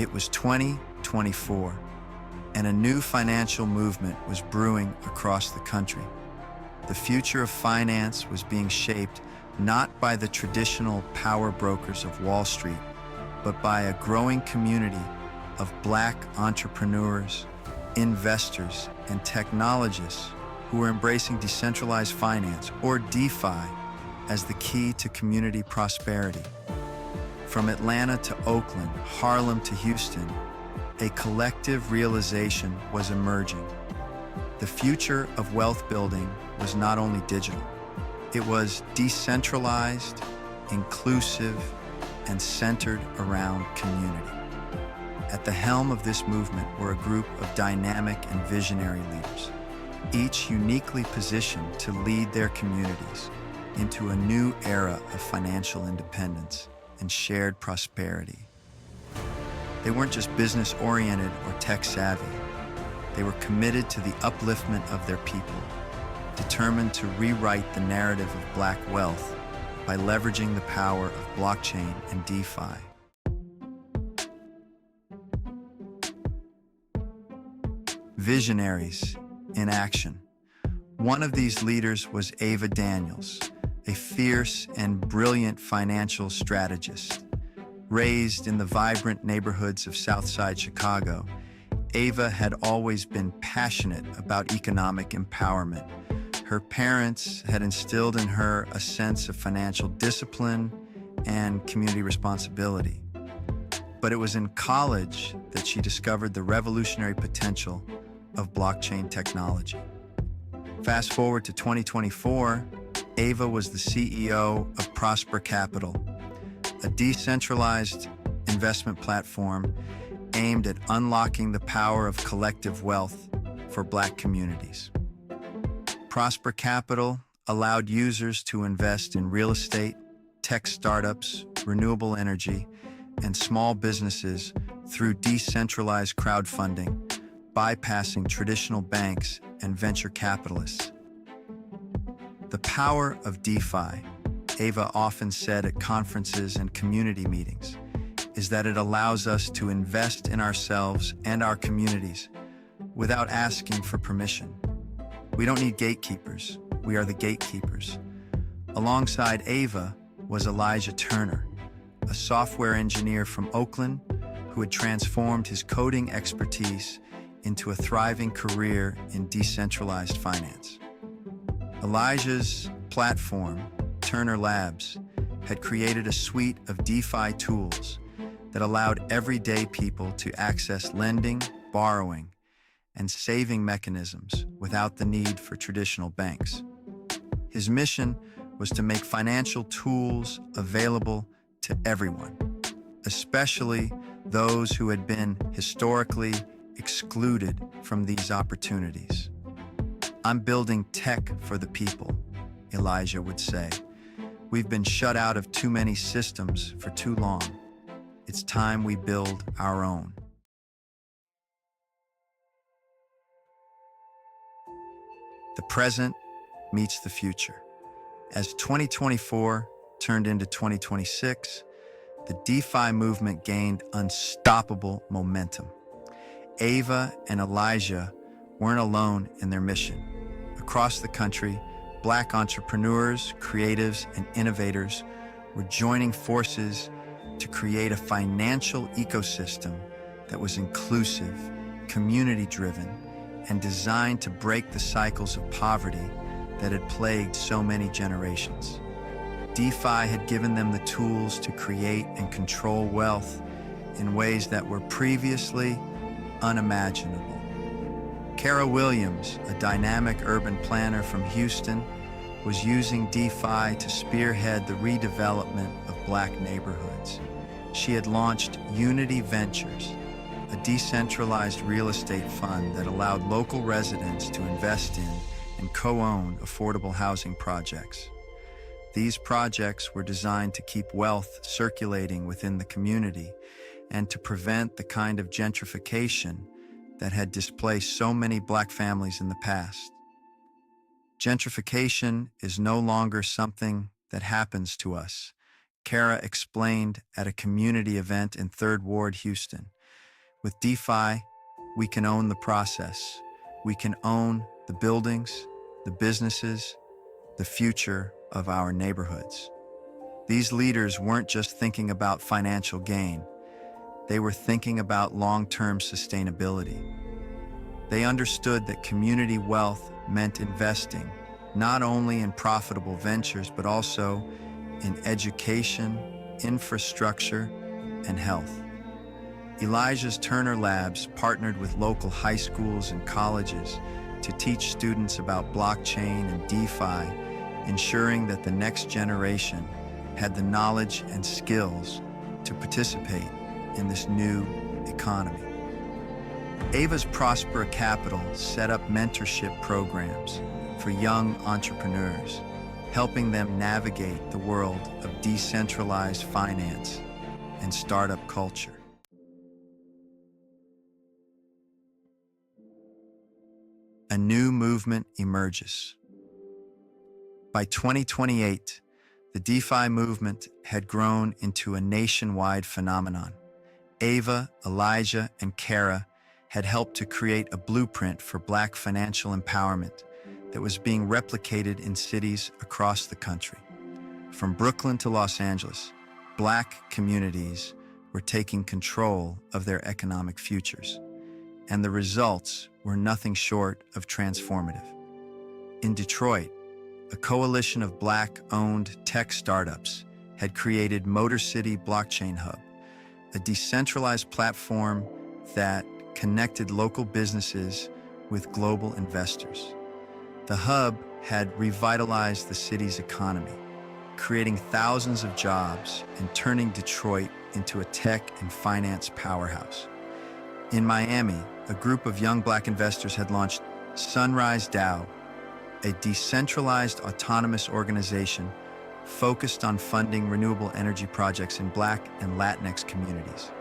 It was 2024, and a new financial movement was brewing across the country. The future of finance was being shaped not by the traditional power brokers of Wall Street, but by a growing community of Black entrepreneurs, investors, and technologists who were embracing decentralized finance, or DeFi, as the key to community prosperity. From Atlanta to Oakland, Harlem to Houston, a collective realization was emerging. The future of wealth building was not only digital, it was decentralized, inclusive, and centered around community. At the helm of this movement were a group of dynamic and visionary leaders, each uniquely positioned to lead their communities into a new era of financial independence and shared prosperity. They weren't just business-oriented or tech-savvy. They were committed to the upliftment of their people, determined to rewrite the narrative of Black wealth by leveraging the power of blockchain and DeFi. Visionaries in action. One of these leaders was Ava Daniels, a fierce and brilliant financial strategist. Raised in the vibrant neighborhoods of Southside Chicago, Ava had always been passionate about economic empowerment. Her parents had instilled in her a sense of financial discipline and community responsibility. But it was in college that she discovered the revolutionary potential of blockchain technology. Fast forward to 2024, Ava was the CEO of Prosper Capital, a decentralized investment platform aimed at unlocking the power of collective wealth for Black communities. Prosper Capital allowed users to invest in real estate, tech startups, renewable energy, and small businesses through decentralized crowdfunding, bypassing traditional banks and venture capitalists. The power of DeFi, Ava often said at conferences and community meetings, is that it allows us to invest in ourselves and our communities without asking for permission. We don't need gatekeepers, we are the gatekeepers. Alongside Ava was Elijah Turner, a software engineer from Oakland who had transformed his coding expertise into a thriving career in decentralized finance. Elijah's platform, Turner Labs, had created a suite of DeFi tools that allowed everyday people to access lending, borrowing, and saving mechanisms without the need for traditional banks. His mission was to make financial tools available to everyone, especially those who had been historically excluded from these opportunities. "I'm building tech for the people," Elijah would say. "We've been shut out of too many systems for too long. It's time we build our own." The present meets the future. As 2024 turned into 2026, the DeFi movement gained unstoppable momentum. Ava and Elijah weren't alone in their mission. Across the country, Black entrepreneurs, creatives, and innovators were joining forces to create a financial ecosystem that was inclusive, community-driven, and designed to break the cycles of poverty that had plagued so many generations. DeFi had given them the tools to create and control wealth in ways that were previously unimaginable. Kara Williams, a dynamic urban planner from Houston, was using DeFi to spearhead the redevelopment of Black neighborhoods. She had launched Unity Ventures, a decentralized real estate fund that allowed local residents to invest in and co-own affordable housing projects. These projects were designed to keep wealth circulating within the community and to prevent the kind of gentrification that had displaced so many Black families in the past. Gentrification is no longer something that happens to us, Kara explained at a community event in 3rd Ward, Houston. With DeFi, we can own the process. We can own the buildings, the businesses, the future of our neighborhoods. These leaders weren't just thinking about financial gain. They were thinking about long-term sustainability. They understood that community wealth meant investing not only in profitable ventures, but also in education, infrastructure, and health. Elijah's Turner Labs partnered with local high schools and colleges to teach students about blockchain and DeFi, ensuring that the next generation had the knowledge and skills to participate in this new economy. Ava's Prospera Capital set up mentorship programs for young entrepreneurs, helping them navigate the world of decentralized finance and startup culture. A new movement emerges. By 2028, the DeFi movement had grown into a nationwide phenomenon. Ava, Elijah, and Kara had helped to create a blueprint for Black financial empowerment that was being replicated in cities across the country. From Brooklyn to Los Angeles, Black communities were taking control of their economic futures, and the results were nothing short of transformative. In Detroit, a coalition of Black-owned tech startups had created Motor City Blockchain Hub, a decentralized platform that connected local businesses with global investors. The hub had revitalized the city's economy, creating thousands of jobs and turning Detroit into a tech and finance powerhouse. In Miami, a group of young Black investors had launched Sunrise DAO, a decentralized autonomous organization focused on funding renewable energy projects in Black and Latinx communities.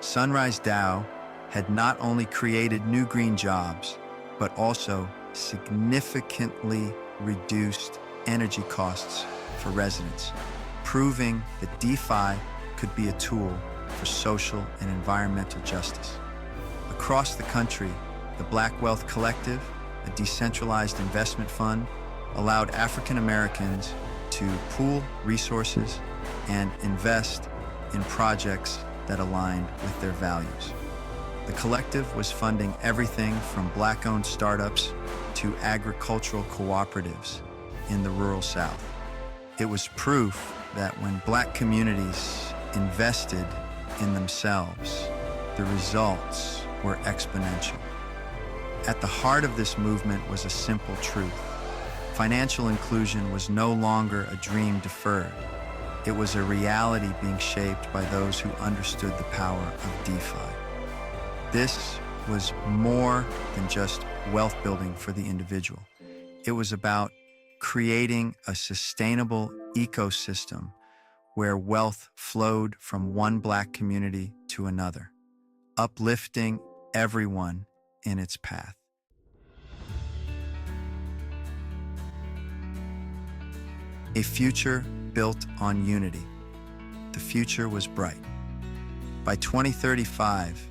Sunrise DAO had not only created new green jobs, but also significantly reduced energy costs for residents, proving that DeFi could be a tool for social and environmental justice. Across the country, the Black Wealth Collective, a decentralized investment fund, allowed African Americans to pool resources and invest in projects that aligned with their values. The collective was funding everything from Black-owned startups to agricultural cooperatives in the rural South. It was proof that when Black communities invested in themselves, the results were exponential. At the heart of this movement was a simple truth. Financial inclusion was no longer a dream deferred. It was a reality being shaped by those who understood the power of DeFi. This was more than just wealth building for the individual. It was about creating a sustainable ecosystem where wealth flowed from one Black community to another, uplifting everyone in its path. A future built on unity. The future was bright. By 2035,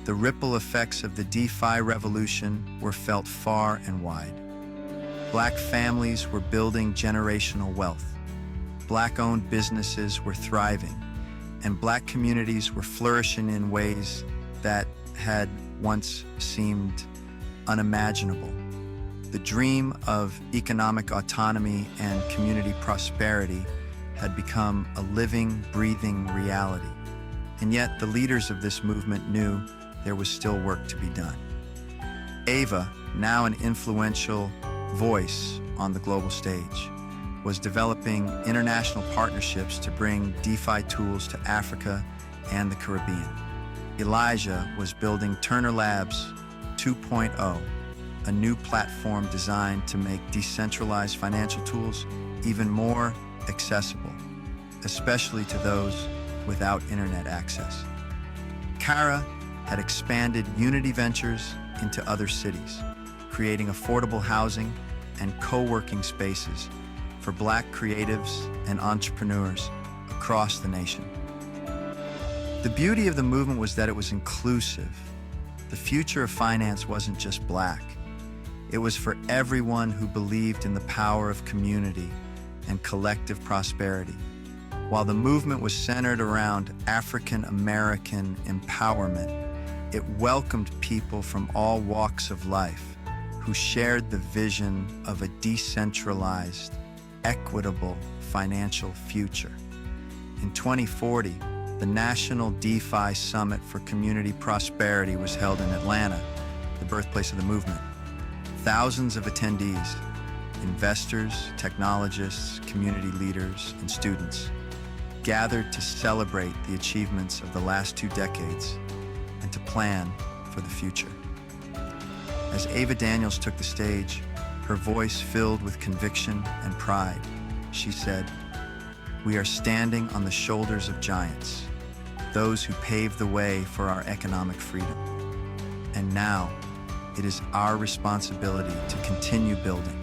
the ripple effects of the DeFi revolution were felt far and wide. Black families were building generational wealth. Black-owned businesses were thriving, and Black communities were flourishing in ways that had once seemed unimaginable. The dream of economic autonomy and community prosperity had become a living, breathing reality. And yet the leaders of this movement knew there was still work to be done. Ava, now an influential voice on the global stage, was developing international partnerships to bring DeFi tools to Africa and the Caribbean. Elijah was building Turner Labs 2.0, a new platform designed to make decentralized financial tools even more accessible, especially to those without internet access. Kara had expanded Unity Ventures into other cities, creating affordable housing and co-working spaces for Black creatives and entrepreneurs across the nation. The beauty of the movement was that it was inclusive. The future of finance wasn't just black. It was for everyone who believed in the power of community and collective prosperity. While the movement was centered around African American empowerment, it welcomed people from all walks of life who shared the vision of a decentralized, equitable financial future. In 2040, the National DeFi Summit for Community Prosperity was held in Atlanta, the birthplace of the movement. Thousands of attendees, investors, technologists, community leaders, and students, gathered to celebrate the achievements of the last 2 decades and to plan for the future. As Ava Daniels took the stage, her voice filled with conviction and pride, she said, "We are standing on the shoulders of giants, those who paved the way for our economic freedom. And now, it is our responsibility to continue building,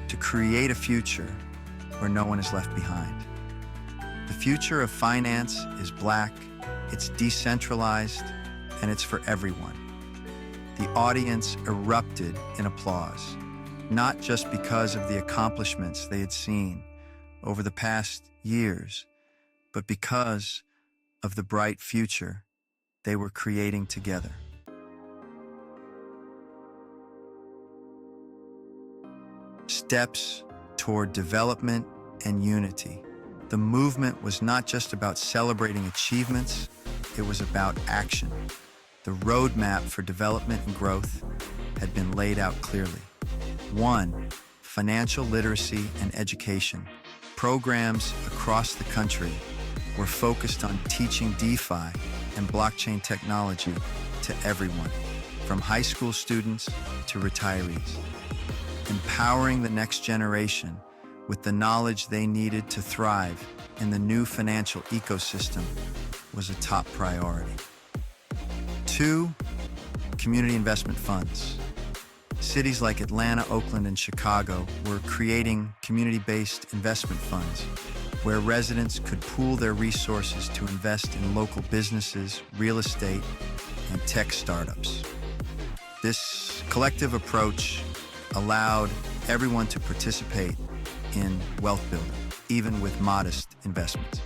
to create a future where no one is left behind." The future of finance is black, it's decentralized, and it's for everyone. The audience erupted in applause, not just because of the accomplishments they had seen over the past years, but because of the bright future they were creating together. Steps toward development and unity. The movement was not just about celebrating achievements, it was about action. The roadmap for development and growth had been laid out clearly. 1. Financial literacy and education. Programs across the country were focused on teaching DeFi and blockchain technology to everyone, from high school students to retirees. Empowering the next generation with the knowledge they needed to thrive in the new financial ecosystem was a top priority. 2. Community investment funds. Cities like Atlanta, Oakland, and Chicago were creating community-based investment funds where residents could pool their resources to invest in local businesses, real estate, and tech startups. This collective approach allowed everyone to participate in wealth building, even with modest investments.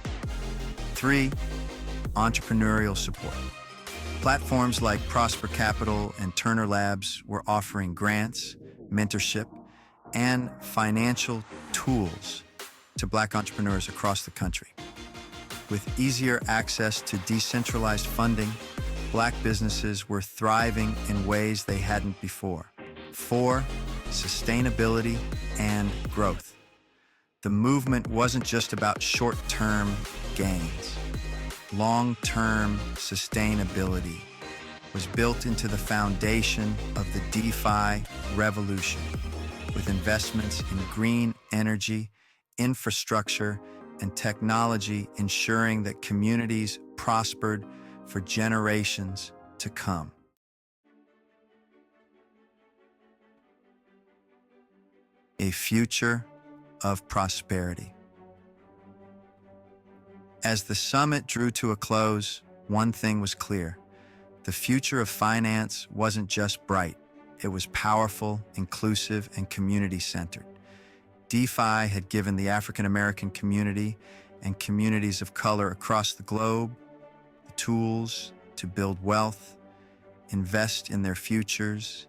3. Entrepreneurial support. Platforms like Prosper Capital and Turner Labs were offering grants, mentorship, and financial tools to Black entrepreneurs across the country. With easier access to decentralized funding, Black businesses were thriving in ways they hadn't before. 4. Sustainability and growth. The movement wasn't just about short-term gains. Long-term sustainability was built into the foundation of the DeFi revolution, with investments in green energy, infrastructure, and technology ensuring that communities prospered for generations to come. A future of prosperity. As the summit drew to a close, one thing was clear. The future of finance wasn't just bright. It was powerful, inclusive, and community-centered. DeFi had given the African American community and communities of color across the globe the tools to build wealth, invest in their futures,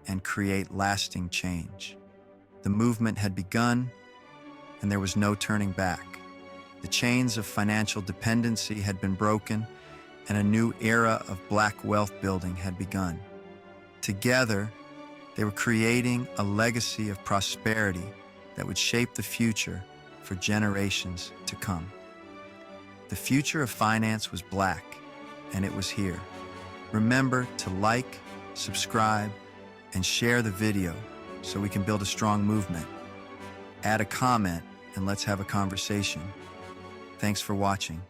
and create lasting change. The movement had begun, and there was no turning back. The chains of financial dependency had been broken, and a new era of Black wealth building had begun. Together, they were creating a legacy of prosperity that would shape the future for generations to come. The future of finance was Black, and it was here. Remember to like, subscribe, and share the video so we can build a strong movement. Add a comment and let's have a conversation. Thanks for watching.